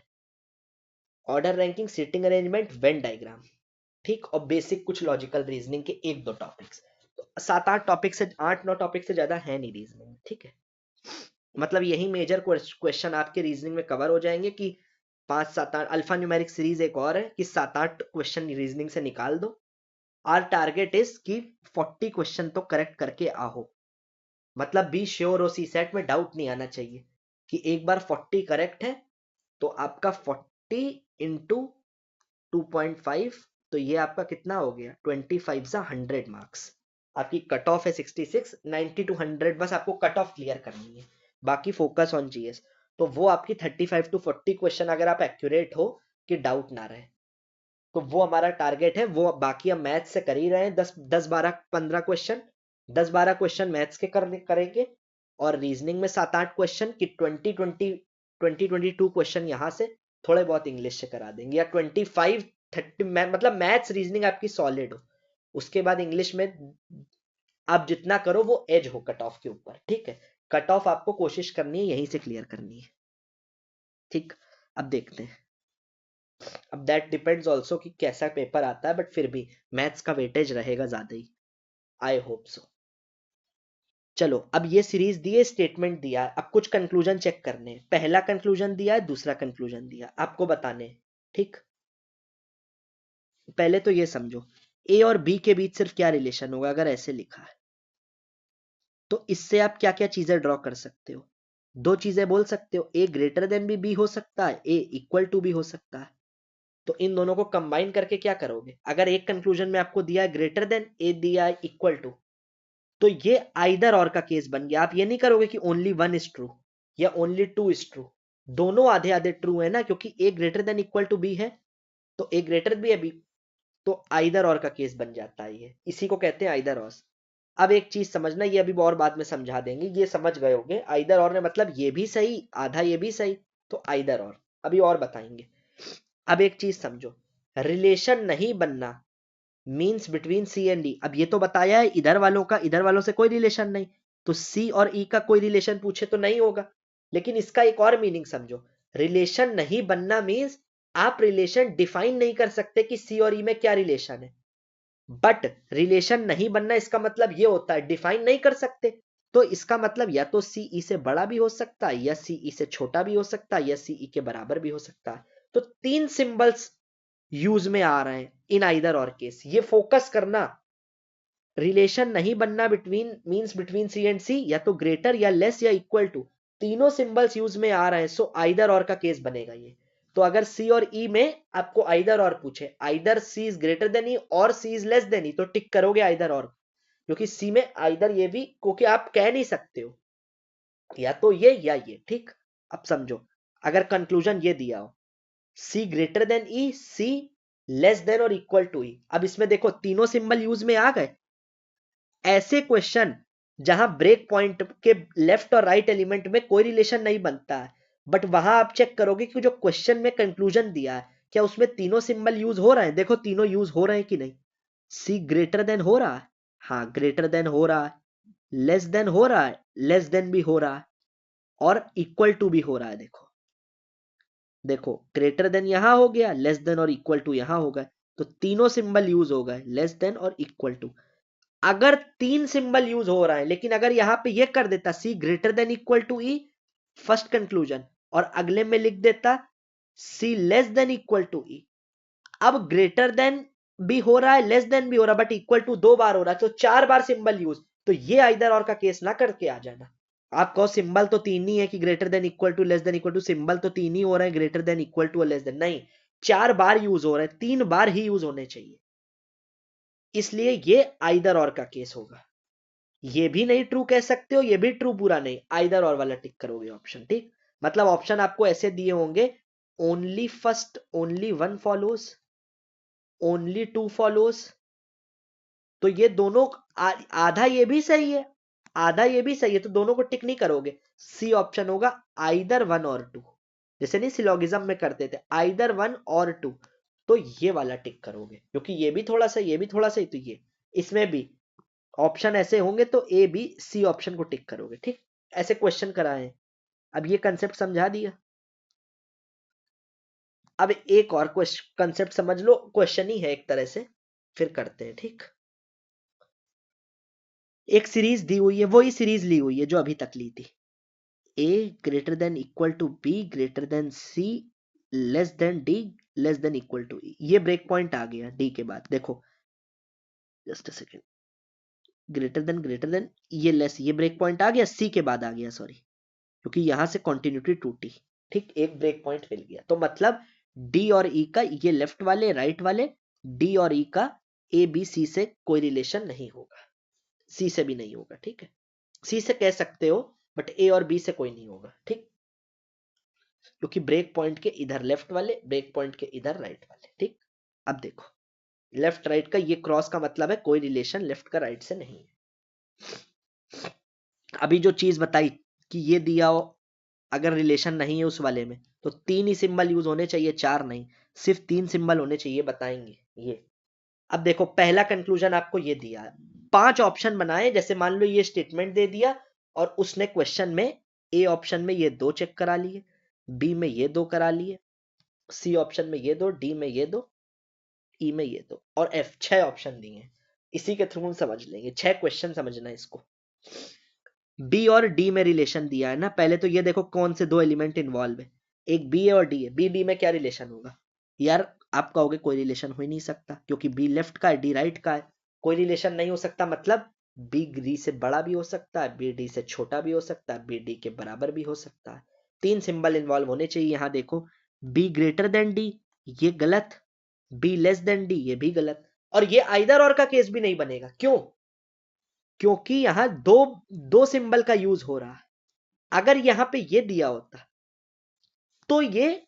Venn diagram, ठीक, और बेसिक कुछ लॉजिकल रीजनिंग के 1-2 टॉपिक्स। 7-8 टॉपिक से 8-9 टॉपिक से ज्यादा है नहीं रीजनिंग, ठीक है। मतलब यही मेजर क्वेश्चन आपके रीजनिंग में कवर हो जाएंगे, कि 5-7-8 अल्फा न्यूमेरिक सीरीज एक और है, कि 7-8 क्वेश्चन रीजनिंग से निकाल दो। आर टारगेट इज कि 40 क्वेश्चन तो करेक्ट करके आओ, मतलब बी श्योर हो, सी सेट में डाउट नहीं आना चाहिए कि एक बार 40 करेक्ट है तो आपका 40 इंटू 2.5, तो ये आपका कितना हो गया, 25 100 मार्क्स। आपकी कट ऑफ है 66, 90 to 100 बस आपको कट ऑफ क्लियर करनी है, बाकी फोकस ऑन जीएस। तो वो आपकी 35 to 40 क्वेश्चन अगर आप एक्यूरेट हो कि डाउट ना रहे, तो वो हमारा टारगेट है। वो बाकी हम मैथ्स से कर ही रहे हैं, 10-12-15 क्वेश्चन, 10-12 क्वेश्चन मैथ्स के करेंगे, और रीजनिंग में 7-8 क्वेश्चन की 20-22 क्वेश्चन यहाँ से, थोड़े बहुत इंग्लिश से करा देंगे, या 25-30, मतलब मैथ्स रीजनिंग आपकी सॉलिड हो। उसके बाद इंग्लिश में आप जितना करो वो एज हो कट ऑफ के ऊपर, ठीक है। कट ऑफ आपको कोशिश करनी है यहीं से क्लियर करनी है, ठीक। अब देखते हैं, अब दैट डिपेंड्स ऑल्सो कि कैसा पेपर आता है, बट फिर भी मैथ्स का वेटेज रहेगा ज्यादा ही, आई होप सो। चलो, अब ये सीरीज दी है, स्टेटमेंट दिया है, अब कुछ कंक्लूजन चेक करने हैं। पहला कंक्लूजन दिया है, दूसरा कंक्लूजन दिया, आपको बताने, ठीक। पहले तो ये समझो, ए और बी के बीच सिर्फ क्या रिलेशन होगा अगर ऐसे लिखा है, तो इससे आप क्या क्या चीजें ड्रॉ कर सकते हो। 2 चीजें बोल सकते हो, ए ग्रेटर देन बी हो सकता है, ए इक्वल टू भी हो सकता है। तो इन दोनों को कंबाइन करके क्या करोगे, अगर एक कंक्लूजन में आपको दिया है ग्रेटर देन, ए दिया है इक्वल टू, तो ये आइदर और का केस बन गया। आप ये नहीं करोगे कि ओनली 1 इज ट्रू या ओनली 2 इज ट्रू, दोनों आधे आधे ट्रू है ना, क्योंकि A greater than equal to B है, तो ए ग्रेटर भी है बी, तो आइदर और का केस बन जाता है ये, इसी को कहते हैं आइदर और। अब एक चीज समझना, ये अभी और बाद में समझा देंगे, ये समझ गए होंगे, आइदर और ने मतलब ये भी सही आधा ये भी सही, तो आइदर और, अभी और बताएंगे। अब एक चीज समझो, रिलेशन नहीं बनना means between C and D. अब ये तो बताया है इधर वालों का इधर वालों से कोई रिलेशन नहीं, तो सी और ई का कोई रिलेशन पूछे तो नहीं होगा। लेकिन इसका एक और मीनिंग समझो, रिलेशन नहीं बनना मीन्स आप रिलेशन डिफाइन नहीं कर सकते कि सी और ई में क्या रिलेशन है। बट रिलेशन नहीं बनना इसका मतलब ये होता है डिफाइन नहीं कर सकते, तो इसका मतलब या तो सी ई से बड़ा भी हो सकता है, या सी ई से छोटा भी हो सकता है, या सी ई के बराबर भी हो सकता है। तो तीन सिंबल्स यूज में आ रहे हैं इन आइदर और केस। ये फोकस करना, रिलेशन नहीं बनना between means between C and C, या तो ग्रेटर या लेस या इक्वल टू, तीनों सिंबल्स यूज में आ रहे हैं, सो आइदर और का केस बनेगा ये। तो अगर सी और ई में आपको आइदर और पूछे, either C is greater than E or C is less than E, तो टिक करोगे आइदर और, क्योंकि सी में आइदर ये भी, क्योंकि आप कह नहीं सकते हो या तो ये या ये। ठीक, अब समझो, अगर कंक्लूजन ये दिया हो सी ग्रेटर देन ई, सी लेस देन और इक्वल टू ई, अब इसमें देखो तीनों सिंबल यूज में आ गए। ऐसे क्वेश्चन जहां ब्रेक पॉइंट के लेफ्ट और राइट एलिमेंट में कोई रिलेशन नहीं बनता है, बट वहां आप चेक करोगे कि जो क्वेश्चन में कंक्लूजन दिया है क्या उसमें तीनों सिंबल यूज हो रहे हैं। देखो तीनों यूज हो रहे हैं कि नहीं। सी ग्रेटर देन हो रहा है, हाँ ग्रेटर देन हो रहा है, लेस देन हो रहा है, लेस देन भी हो रहा है, और इक्वल टू भी हो रहा है। देखो देखो ग्रेटर देन यहां हो गया, लेस देन और इक्वल टू यहां हो गए, तो तीनों सिंबल यूज हो गए, लेस देन और इक्वल टू। अगर तीन सिंबल यूज हो रहा है, लेकिन अगर यहां पे ये कर देता C greater than equal to E first conclusion, और अगले में लिख देता C less than equal to E, अब ग्रेटर देन भी हो रहा है, लेस देन भी हो रहा है, बट इक्वल टू दो बार हो रहा है, तो चार बार सिंबल यूज, तो ये आइदर और का केस ना करके आ जाना। आप कहो सिंबल तो तीन ही है कि greater than equal to less than equal to, symbol तो तीन ही हो रहे हैं, ग्रेटर देन इक्वल टू और लेस देन, नहीं, चार बार यूज हो रहे हैं, तीन बार ही यूज होने चाहिए, इसलिए ये आइदर और का केस होगा। ये भी नहीं ट्रू कह सकते हो, ये भी ट्रू पूरा नहीं, आइदर और वाला टिक करोगे ऑप्शन। ठीक, मतलब ऑप्शन आपको ऐसे दिए होंगे, only first, only one follows, only two follows, तो ये दोनों आधा ये भी सही है, आधा ये भी सही है, तो दोनों को टिक नहीं करोगे। सी ऑप्शन होगा आइदर वन और टू, जैसे नहीं सिलोगिज्म में करते थे आइदर वन और टू, तो ये वाला टिक करोगे, क्योंकि ये भी थोड़ा सा ये भी थोड़ा सा, तो ये इसमें भी ऑप्शन ऐसे होंगे तो ए बी सी ऑप्शन को टिक करोगे। ठीक, ऐसे क्वेश्चन कराए। अब ये कंसेप्ट समझा दिया। अब एक और कंसेप्ट समझ लो, क्वेश्चन ही है एक तरह से, फिर करते हैं। ठीक, एक सीरीज दी हुई है, वही सीरीज ली हुई है जो अभी तक ली थी, A greater than equal to B greater than C less than D less than equal to E, ये ब्रेक पॉइंट आ गया डी के बाद। देखो just a second, greater than ये लेस, ये ब्रेक पॉइंट आ गया, सी के बाद आ गया, सॉरी, क्योंकि यहां से कंटिन्यूटी टूटी। ठीक, एक ब्रेक पॉइंट मिल गया, तो मतलब डी और ई का, ये लेफ्ट वाले राइट वाले, डी और ई का ए बी सी से कोई रिलेशन नहीं होगा, सी से भी नहीं होगा। ठीक है, सी से कह सकते हो बट ए और बी से कोई नहीं होगा। ठीक, क्योंकि ब्रेक पॉइंट के इधर लेफ्ट वाले, ब्रेक पॉइंट के इधर राइट वाले। ठीक, अब देखो लेफ्ट राइट का ये क्रॉस का मतलब है कोई रिलेशन लेफ्ट का राइट से नहीं है। अभी जो चीज बताई कि ये दिया हो, अगर रिलेशन नहीं है उस वाले में, तो तीन ही सिंबल यूज होने चाहिए, चार नहीं, सिर्फ तीन सिंबल होने चाहिए, बताएंगे ये। अब देखो पहला कंक्लूजन आपको ये दिया है, पांच ऑप्शन बनाए, जैसे मान लो ये स्टेटमेंट दे दिया और उसने क्वेश्चन में ए ऑप्शन में ये दो चेक करा लिए, बी में ये दो करा लिए, सी ऑप्शन में ये दो, डी में ये दो, ई में ये दो, और एफ, छह ऑप्शन दिए हैं। इसी के थ्रू हम समझ लेंगे, छह क्वेश्चन समझना है इसको। बी और डी में रिलेशन दिया है ना, पहले तो ये देखो कौन से दो एलिमेंट इन्वॉल्व है, एक बी है और डी है, बी डी में क्या रिलेशन होगा यार, आप कहोगे कोई रिलेशन हो ही नहीं सकता, क्योंकि बी लेफ्ट का है डी राइट का है, कोई रिलेशन नहीं हो सकता, मतलब बी डी से बड़ा भी हो सकता है, बी डी से छोटा भी हो सकता है, बी डी के बराबर भी हो सकता है, तीन सिंबल इन्वॉल्व होने चाहिए। यहां देखो बी ग्रेटर देन डी, ये गलत, बी लेस देन डी, ये भी गलत, और ये आइदर और का केस भी नहीं बनेगा। क्यों? क्योंकि यहां दो दो सिंबल का यूज हो रहा है। अगर यहां पे ये दिया होता तो ये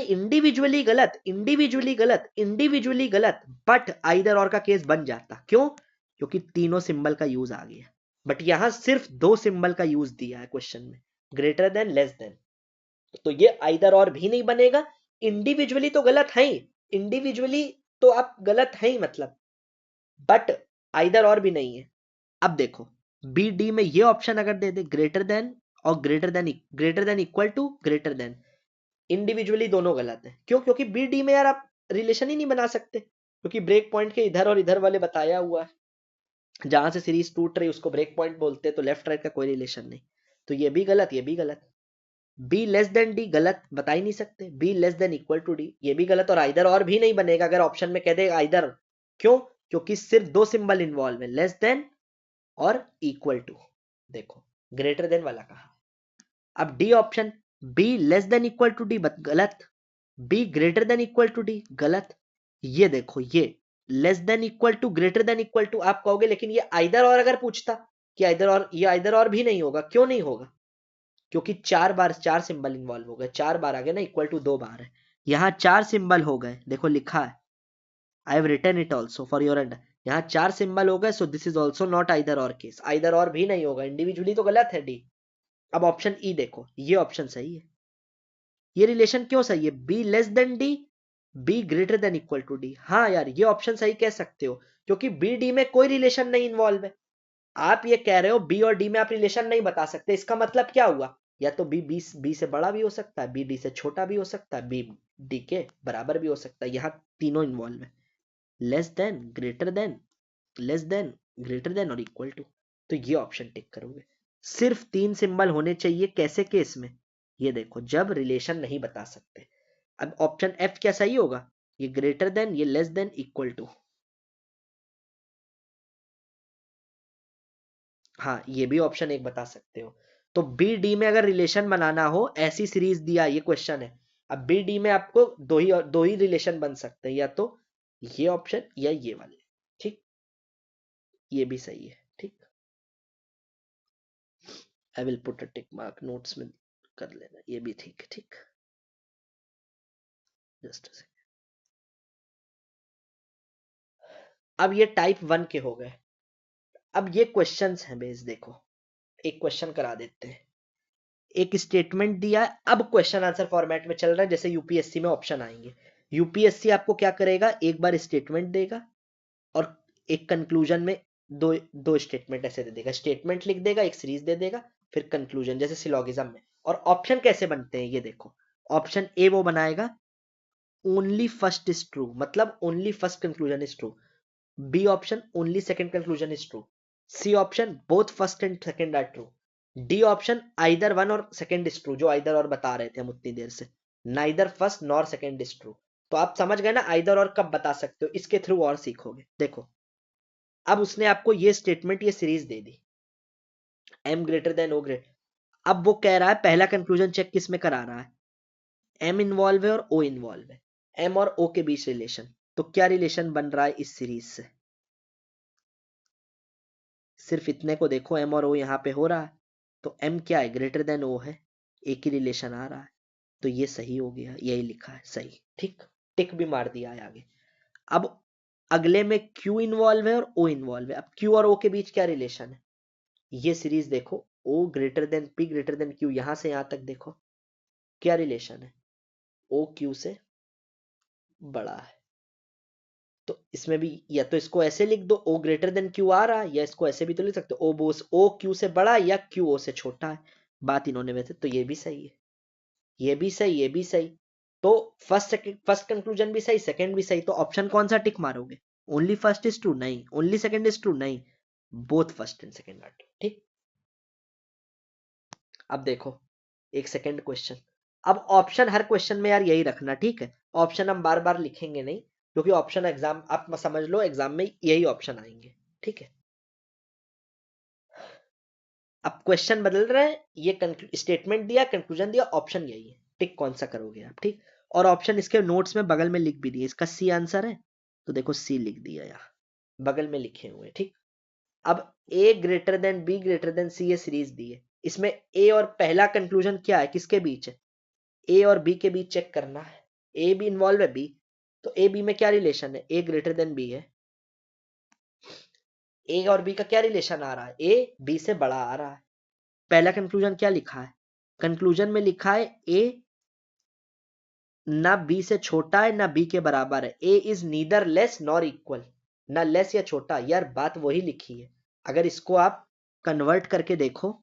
इंडिविजुअली गलत, इंडिविजुअली गलत, इंडिविजुअली गलत, बट आइदर और का केस बन जाता। क्यों? क्योंकि तीनों सिंबल का यूज आ गया, बट यहां सिर्फ दो सिंबल का यूज दिया है क्वेश्चन में, ग्रेटर देन लेस देन, तो ये आइदर और भी नहीं बनेगा। इंडिविजुअली तो गलत है ही, इंडिविजुअली तो आप गलत है ही, मतलब बट आइदर और भी नहीं है। अब देखो बी डी में ये ऑप्शन अगर दे दे ग्रेटर देन और greater than equal to greater than, individually दोनों गलत है। क्यों? क्योंकि बी डी में यार आप रिलेशन ही नहीं बना सकते, क्योंकि ब्रेक पॉइंट के इधर और इधर वाले बताया हुआ है, जहां से सीरीज टूट रही उसको ब्रेक पॉइंट बोलते हैं, तो लेफ्ट राइट का कोई रिलेशन नहीं। तो ये भी गलत, ये भी गलत। बी लेस देन डी गलत, बता ही नहीं सकते। B less than equal to D, ये भी गलत। और आइदर और भी नहीं बनेगा अगर ऑप्शन में कह दे आइदर। क्यों? क्योंकि सिर्फ दो सिंबल इन्वॉल्व है, लेस देन और इक्वल टू। देखो ग्रेटर देन वाला कहा। अब D option, B less than equal to D गलत, B greater than equal to D गलत। ये देखो ये less than equal to greater than equal to आप कहोगे, लेकिन ये आइदर और अगर पूछता कि आइदर और, ये आइदर और भी नहीं होगा। क्यों नहीं होगा? क्योंकि चार बार चार सिंबल इन्वॉल्व हो गए, चार बार आ गए ना, इक्वल टू दो बार है, यहाँ चार सिंबल हो गए। देखो लिखा है, I have written it also for your under, यहाँ चार सिंबल हो गए। So this is also not either or case, either or भी नहीं होगा, इंडिविजुअली तो गलत है डी। अब ऑप्शन ई देखो, ये ऑप्शन सही है। ये रिलेशन क्यों सही है? B less than D, B greater than equal to D. हाँ यार ये ऑप्शन सही कह सकते हो, क्योंकि बी डी में कोई रिलेशन नहीं इन्वॉल्व है। आप ये कह रहे हो बी और डी में आप रिलेशन नहीं बता सकते, इसका मतलब क्या हुआ? या तो बी से बड़ा भी हो सकता है, बी डी से छोटा भी हो सकता है, बी डी के बराबर भी हो सकता है। यहाँ तीनों इन्वॉल्व है, less then, greater than, less then, greater than और इक्वल टू। तो ये ऑप्शन टिक करोगे। सिर्फ तीन सिंबल होने चाहिए, कैसे केस में? ये देखो जब रिलेशन नहीं बता सकते। अब ऑप्शन एफ क्या सही होगा? ये ग्रेटर देन, ये लेस देन, इक्वल टू। हाँ ये भी ऑप्शन एक बता सकते हो। तो बी डी में अगर रिलेशन बनाना हो, ऐसी सीरीज दिया, ये क्वेश्चन है। अब बी डी में आपको दो ही रिलेशन बन सकते हैं, या तो ये ऑप्शन या ये वाले। ठीक, ये भी सही है। ठीक, I will put a tick mark, notes में कर लेना, ये भी ठीक है। ठीक, जस्ट अ सेकंड। अब ये टाइप वन के हो गए। अब ये क्वेश्चंस हैं बेस, देखो एक क्वेश्चन करा देते हैं। एक स्टेटमेंट दिया है, अब क्वेश्चन आंसर फॉर्मेट में चल रहा है, जैसे यूपीएससी में ऑप्शन आएंगे। यूपीएससी आपको क्या करेगा, एक बार स्टेटमेंट देगा और एक कंक्लूजन में दो दो स्टेटमेंट ऐसे दे देगा। स्टेटमेंट लिख देगा, एक सीरीज दे देगा, फिर कंक्लूजन, जैसे सिलोगिज्म में। और ऑप्शन कैसे बनते हैं ये देखो। ऑप्शन ए वो बनाएगा ओनली फर्स्ट इज ट्रू, मतलब only first conclusion is true. B option only second conclusion is true. C option both first and second are true. D option either one or second is true, जो either or बता रहे थे हम उतनी देर से। Neither first nor second is true. तो आप समझ गए ना आइदर और कब बता सकते हो, इसके थ्रू और सीखोगे। देखो अब उसने आपको ये स्टेटमेंट, ये सीरीज दे दी, एम ग्रेटर देन ओ ग्रेटर। अब वो कह रहा है पहला कंक्लूजन चेक किस में करा रहा है, एम इन्वॉल्व है और ओ इन्वॉल्व है, एम और ओ के बीच रिलेशन। तो क्या रिलेशन बन रहा है इस सीरीज से? सिर्फ इतने को देखो, एम और ओ यहाँ पे हो रहा है, तो एम क्या है, ग्रेटर देन ओ है, एक ही रिलेशन आ रहा है। तो ये सही हो गया, यही लिखा है सही। ठीक, टिक भी मार दिया है आगे। अब अगले में क्यू इन्वॉल्व है और ओ इन्वॉल्व है। अब क्यू और ओ के बीच क्या रिलेशन है, ये सीरीज देखो, O greater than P greater than Q, यहां से यहां तक देखो क्या रिलेशन है, ओ क्यू से बड़ा है। तो इसमें भी या तो इसको ऐसे लिख दो, ओ ग्रेटर देन क्यू आ रहा है, या इसको ऐसे भी तो लिख सकते हो, ओ बोस ओ क्यू से बड़ा है या क्यू ओ से छोटा है। बात इन्होंने वैसे, तो ये भी सही है, ये भी सही, ये भी सही। तो फर्स्ट कंक्लूजन भी सही, सेकंड भी सही। तो ऑप्शन कौन सा टिक मारोगे? ओनली फर्स्ट इज ट्रू नहीं, ओनली सेकंड इज ट्रू नहीं, both first and second are true. ठीक, अब देखो एक सेकंड क्वेश्चन। अब ऑप्शन हर क्वेश्चन में यार यही रखना, ठीक है? ऑप्शन हम बार बार लिखेंगे नहीं, क्योंकि ऑप्शन एग्जाम आप समझ लो एग्जाम में यही ऑप्शन आएंगे। ठीक है, अब क्वेश्चन बदल रहे हैं, ये स्टेटमेंट दिया, कंक्लूजन दिया, ऑप्शन यही है। टिक कौन सा करोगे आप? ठीक, और ऑप्शन इसके नोट्स में बगल में लिख भी दिए, इसका सी आंसर है, तो देखो सी लिख दिया यहाँ बगल में लिखे हुए। ठीक, अब A greater than B greater than C, ये सीरीज दी है, इसमें ए और पहला कंक्लूजन क्या है, किसके बीच है? ए और बी के बीच चेक करना है, ए भी इन्वॉल्व है बी, तो ए बी में क्या रिलेशन है, ए ग्रेटर देन बी है। ए और बी का क्या रिलेशन आ रहा है, ए बी से बड़ा आ रहा है। पहला कंक्लूजन क्या लिखा है, कंक्लूजन में लिखा है ए ना बी से छोटा है ना बी के बराबर है, A is neither less nor equal. ना लेस या छोटा। यार बात वही लिखी है, अगर इसको आप कन्वर्ट करके देखो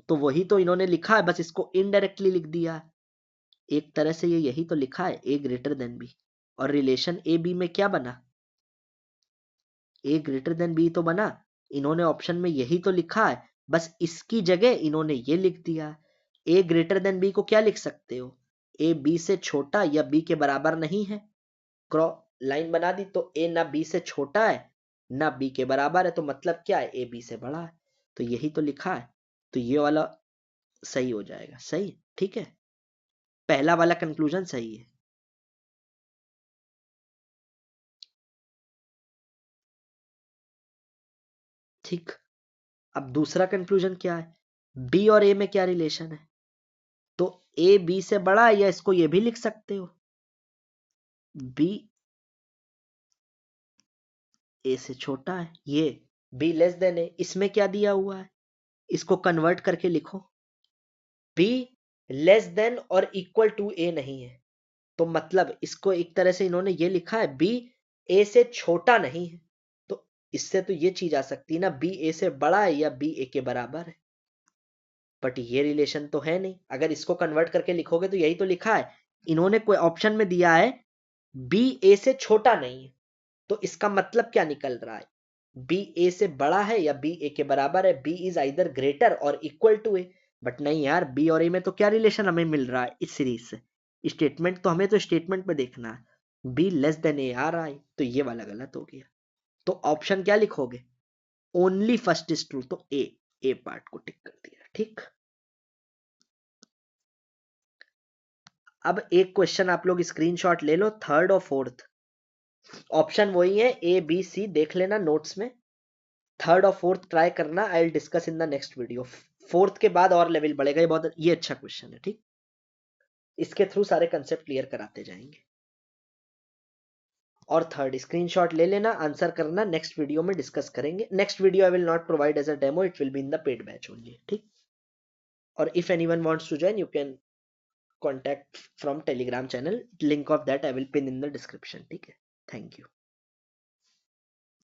तो वही तो इन्होंने लिखा है, बस इसको इनडायरेक्टली लिख दिया है। एक तरह से ये यही तो लिखा है, ए ग्रेटर देन बी। और रिलेशन ए बी में क्या बना, ए ग्रेटर देन बी तो बना। इन्होंने ऑप्शन में यही तो लिखा है, बस इसकी जगह इन्होंने ये लिख दिया। ए ग्रेटर देन बी को क्या लिख सकते हो, ए बी से छोटा या बी के बराबर नहीं है। क्रॉस लाइन बना दी तो ए ना बी से छोटा है ना बी के बराबर है, तो मतलब क्या है, ए बी से बड़ा है। तो यही तो लिखा है, तो ये वाला सही हो जाएगा। सही, ठीक है, पहला वाला कंक्लूजन सही है। ठीक, अब दूसरा कंक्लूजन क्या है, बी और ए में क्या रिलेशन है। तो ए बी से बड़ा है, या इसको ये भी लिख सकते हो, बी ए से छोटा है, ये बी लेस देन ए। इसमें क्या दिया हुआ है, इसको कन्वर्ट करके लिखो, बी लेस देन और इक्वल टू ए नहीं है। तो मतलब इसको एक तरह से इन्होंने ये लिखा है, बी ए से छोटा नहीं है। तो इससे तो ये चीज आ सकती है ना, बी ए से बड़ा है या बी ए के बराबर है। बट ये रिलेशन तो है नहीं। अगर इसको कन्वर्ट करके लिखोगे तो यही तो लिखा है, इन्होंने कोई ऑप्शन में दिया है बी ए से छोटा नहीं है। तो इसका मतलब क्या निकल रहा है, बी ए से बड़ा है या बी ए के बराबर है, बी इज आइदर ग्रेटर और इक्वल टू ए। बट नहीं यार, बी और ए में तो क्या रिलेशन हमें मिल रहा है इस सीरीज से, स्टेटमेंट तो हमें तो स्टेटमेंट में देखना है, बी लेस देन ए आ रहा है, तो ये वाला गलत हो गया। तो ऑप्शन क्या लिखोगे, ओनली फर्स्ट इज ट्रू, तो ए पार्ट को टिक कर दिया। ठीक, अब एक क्वेश्चन आप लोग स्क्रीनशॉट ले लो, थर्ड और फोर्थ ऑप्शन वही है, ए बी सी देख लेना नोट्स में। थर्ड और फोर्थ ट्राई करना, I will discuss in the next video. Fourth के बाद और लेवल बढ़ेगा, ये बहुत ये अच्छा क्वेश्चन है। ठीक, इसके थ्रू सारे कंसेप्ट क्लियर कराते जाएंगे। और थर्ड स्क्रीनशॉट ले लेना, आंसर करना, नेक्स्ट वीडियो में डिस्कस करेंगे। Next video I will not provide as a demo, it will be in the paid batch only. ठीक, और if anyone wants to join you can contact from telegram channel, link of that I will pin in the description। ठीक है, thank you.